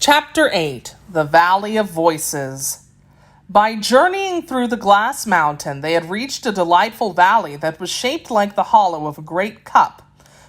Chapter 8. The Valley of Voices. By journeying through the glass mountain, they had reached a delightful valley that was shaped like the hollow of a great cup,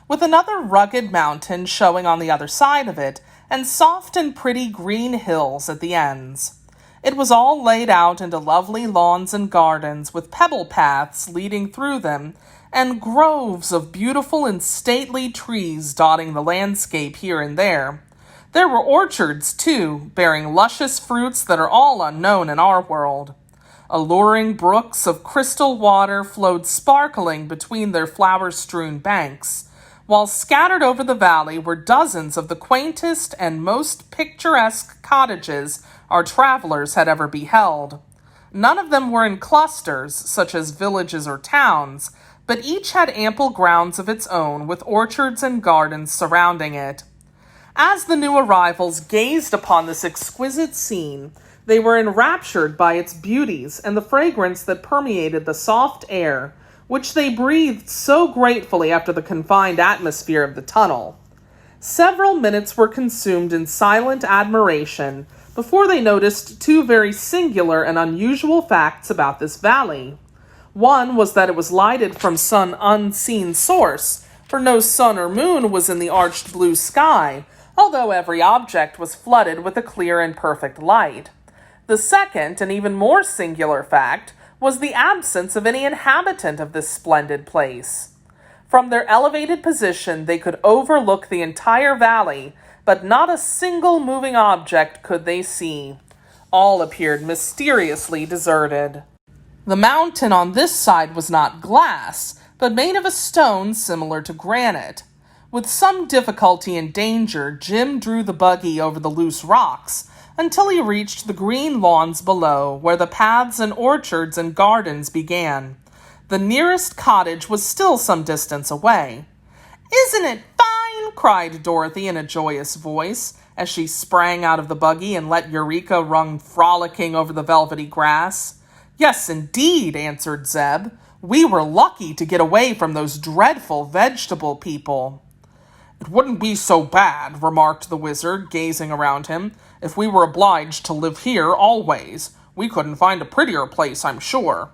with another rugged mountain showing on the other side of it, and soft and pretty green hills at the ends. It was all laid out into lovely lawns and gardens, with pebble paths leading through them, and groves of beautiful and stately trees dotting the landscape here and there. There were orchards, too, bearing luscious fruits that are all unknown in our world. Alluring brooks of crystal water flowed sparkling between their flower-strewn banks, while scattered over the valley were dozens of the quaintest and most picturesque cottages our travelers had ever beheld. None of them were in clusters, such as villages or towns, but each had ample grounds of its own, with orchards and gardens surrounding it. As the new arrivals gazed upon this exquisite scene, they were enraptured by its beauties and the fragrance that permeated the soft air, which they breathed so gratefully after the confined atmosphere of the tunnel. Several minutes were consumed in silent admiration before they noticed two very singular and unusual facts about this valley. One was that it was lighted from some unseen source, for no sun or moon was in the arched blue sky, although every object was flooded with a clear and perfect light. The second, and even more singular fact, was the absence of any inhabitant of this splendid place. From their elevated position, they could overlook the entire valley, but not a single moving object could they see. All appeared mysteriously deserted. The mountain on this side was not glass, but made of a stone similar to granite. With some difficulty and danger, Jim drew the buggy over the loose rocks until he reached the green lawns below, where the paths and orchards and gardens began. The nearest cottage was still some distance away. "Isn't it fine?" cried Dorothy in a joyous voice, as she sprang out of the buggy and let Eureka run frolicking over the velvety grass. "Yes, indeed," answered Zeb. "We were lucky to get away from those dreadful vegetable people." "It wouldn't be so bad," remarked the wizard, gazing around him, "if we were obliged to live here always. We couldn't find a prettier place, I'm sure."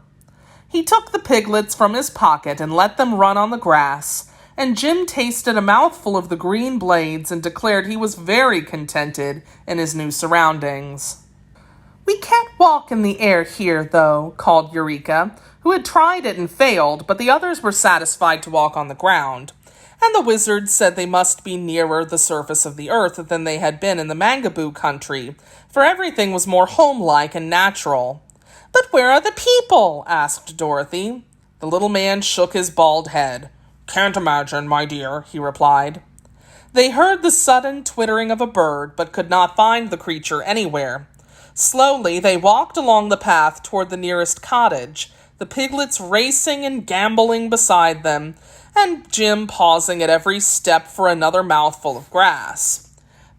He took the piglets from his pocket and let them run on the grass, and Jim tasted a mouthful of the green blades and declared he was very contented in his new surroundings. "We can't walk in the air here, though," called Eureka, who had tried it and failed, but the others were satisfied to walk on the ground. And the wizards said they must be nearer the surface of the earth than they had been in the Mangaboo country, for everything was more homelike and natural. "But where are the people?" asked Dorothy. The little man shook his bald head. "Can't imagine, my dear," he replied. They heard the sudden twittering of a bird, but could not find the creature anywhere. Slowly they walked along the path toward the nearest cottage, the piglets racing and gambolling beside them, and Jim pausing at every step for another mouthful of grass.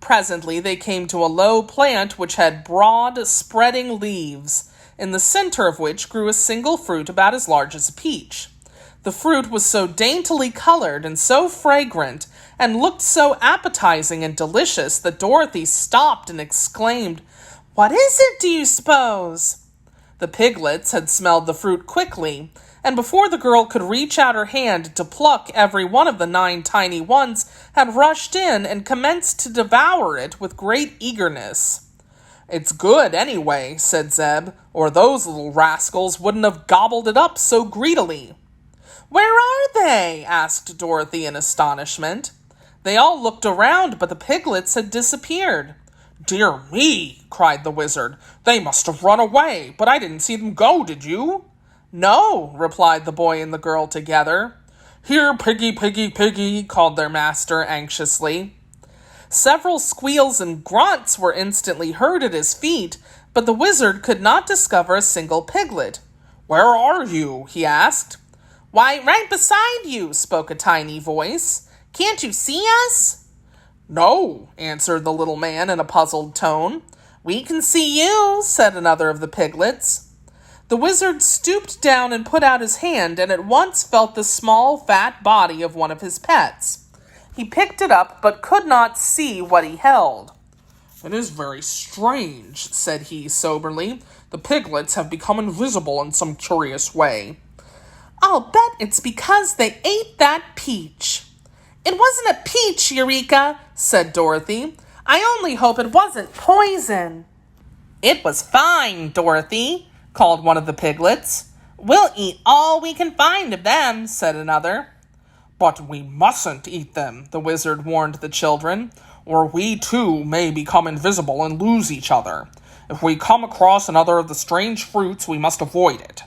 Presently they came to a low plant which had broad, spreading leaves, in the center of which grew a single fruit about as large as a peach. The fruit was so daintily colored and so fragrant, and looked so appetizing and delicious that Dorothy stopped and exclaimed, "What is it, do you suppose?" The piglets had smelled the fruit quickly, and before the girl could reach out her hand to pluck every one of the 9 tiny ones, had rushed in and commenced to devour it with great eagerness. "It's good, anyway," said Zeb, "or those little rascals wouldn't have gobbled it up so greedily." "Where are they?" asked Dorothy in astonishment. They all looked around, but the piglets had disappeared. "Dear me," cried the wizard, "they must have run away, but I didn't see them go, did you?" "No," replied the boy and the girl together. "Here, piggy, piggy, piggy," called their master anxiously. Several squeals and grunts were instantly heard at his feet, but the wizard could not discover a single piglet. "Where are you?" he asked. "Why, right beside you," spoke a tiny voice. "Can't you see us?" "No," answered the little man in a puzzled tone. "We can see you," said another of the piglets. The wizard stooped down and put out his hand, and at once felt the small, fat body of one of his pets. He picked it up, but could not see what he held. It is very strange, said he soberly. The piglets have become invisible in some curious way. I'll bet it's because they ate that peach. It wasn't a peach, Eureka, said Dorothy. I only hope it wasn't poison. It was fine, Dorothy, called one of the piglets. We'll eat all we can find of them, said another. But we mustn't eat them, the wizard warned the children, or we too may become invisible and lose each other. If we come across another of the strange fruits, we must avoid it.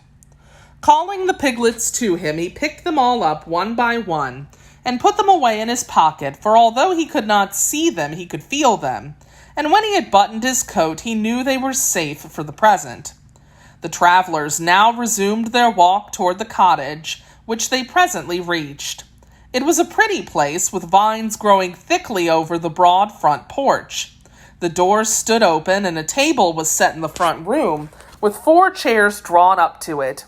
Calling the piglets to him, he picked them all up one by one and put them away in his pocket, for although he could not see them, he could feel them, and when he had buttoned his coat, he knew they were safe for the present. The travelers now resumed their walk toward the cottage, which they presently reached. It was a pretty place, with vines growing thickly over the broad front porch. The doors stood open, and a table was set in the front room, with 4 chairs drawn up to it.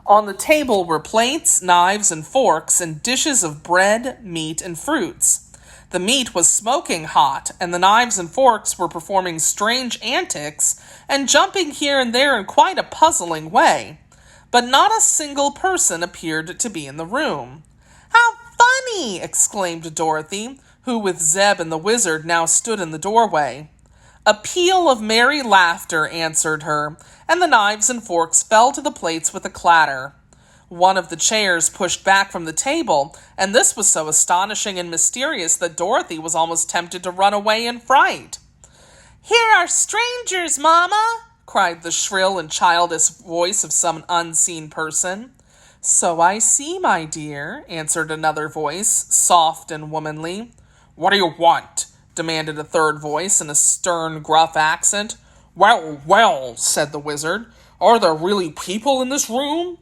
On the table were plates, knives, and forks, and dishes of bread, meat, and fruits. The meat was smoking hot, and the knives and forks were performing strange antics and jumping here and there in quite a puzzling way. But not a single person appeared to be in the room. How funny! Exclaimed Dorothy, who with Zeb and the wizard now stood in the doorway. A peal of merry laughter answered her, and the knives and forks fell to the plates with a clatter. One of the chairs pushed back from the table, and this was so astonishing and mysterious that Dorothy was almost tempted to run away in fright. Here are strangers, Mama! Cried the shrill and childish voice of some unseen person. So I see, my dear, answered another voice, soft and womanly. What do you want? Demanded a third voice in a stern, gruff accent. Well, well, said the wizard. Are there really people in this room?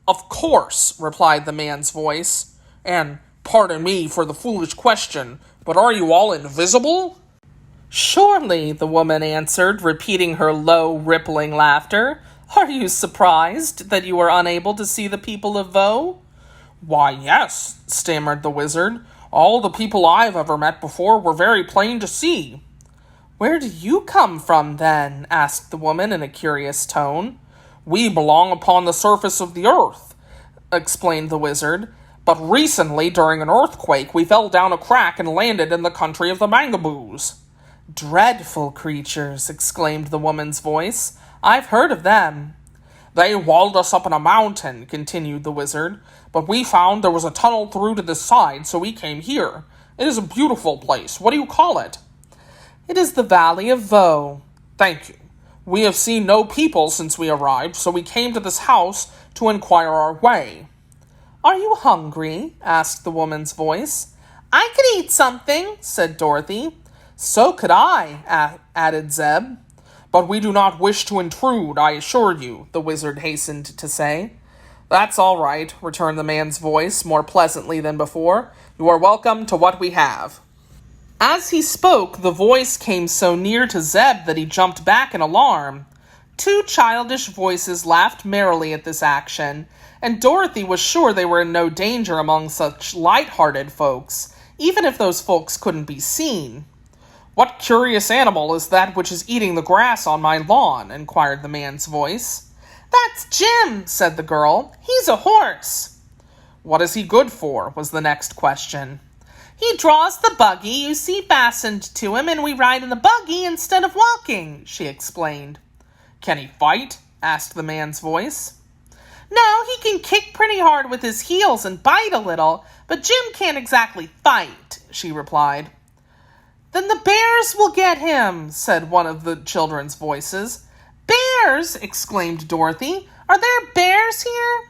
Of course, replied the man's voice. And pardon me for the foolish question, but are you all invisible? Surely, the woman answered, repeating her low, rippling laughter. Are you surprised that you are unable to see the people of Vaux? Why, yes, stammered the wizard. All the people I've ever met before were very plain to see. Where do you come from, then? Asked the woman in a curious tone. We belong upon the surface of the earth, explained the wizard. But recently, during an earthquake, we fell down a crack and landed in the country of the Mangaboos. Dreadful creatures, exclaimed the woman's voice. I've heard of them. They walled us up in a mountain, continued the wizard, but we found there was a tunnel through to the side, so we came here. It is a beautiful place. What do you call it? It is the Valley of Vaux. Thank you. We have seen no people since we arrived, so we came to this house to inquire our way. Are you hungry? Asked the woman's voice. I could eat something, said Dorothy. So could I, added Zeb. But we do not wish to intrude, I assure you, the wizard hastened to say. That's all right, returned the man's voice, more pleasantly than before. You are welcome to what we have. As he spoke, the voice came so near to Zeb that he jumped back in alarm. 2 childish voices laughed merrily at this action, and Dorothy was sure they were in no danger among such light-hearted folks, even if those folks couldn't be seen. What curious animal is that which is eating the grass on my lawn? Inquired the man's voice. That's Jim, said the girl. He's a horse. What is he good for? Was the next question. He draws the buggy you see fastened to him, and we ride in the buggy instead of walking, she explained. Can he fight? Asked the man's voice. No, he can kick pretty hard with his heels and bite a little, but Jim can't exactly fight, she replied. Then the bears will get him, said one of the children's voices. Bears! Exclaimed Dorothy. Are there bears here?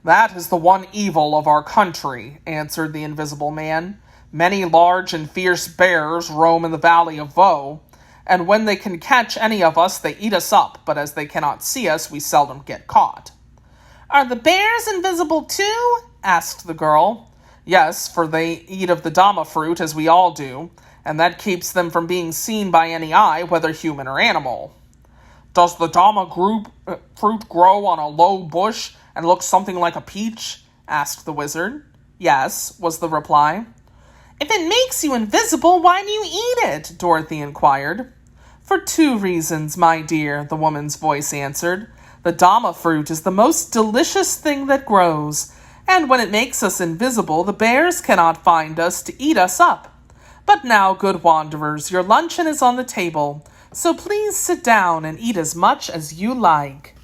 That is the one evil of our country, answered the invisible man. Many large and fierce bears roam in the Valley of Vaux, and when they can catch any of us, they eat us up, but as they cannot see us, we seldom get caught. Are the bears invisible too? Asked the girl. Yes, for they eat of the dama fruit, as we all do, and that keeps them from being seen by any eye, whether human or animal. Does the dama fruit grow on a low bush and look something like a peach? Asked the wizard. Yes, was the reply. If it makes you invisible, why do you eat it? Dorothy inquired. For 2 reasons, my dear, the woman's voice answered. The dama fruit is the most delicious thing that grows, and when it makes us invisible, the bears cannot find us to eat us up. But now, good wanderers, your luncheon is on the table, so please sit down and eat as much as you like.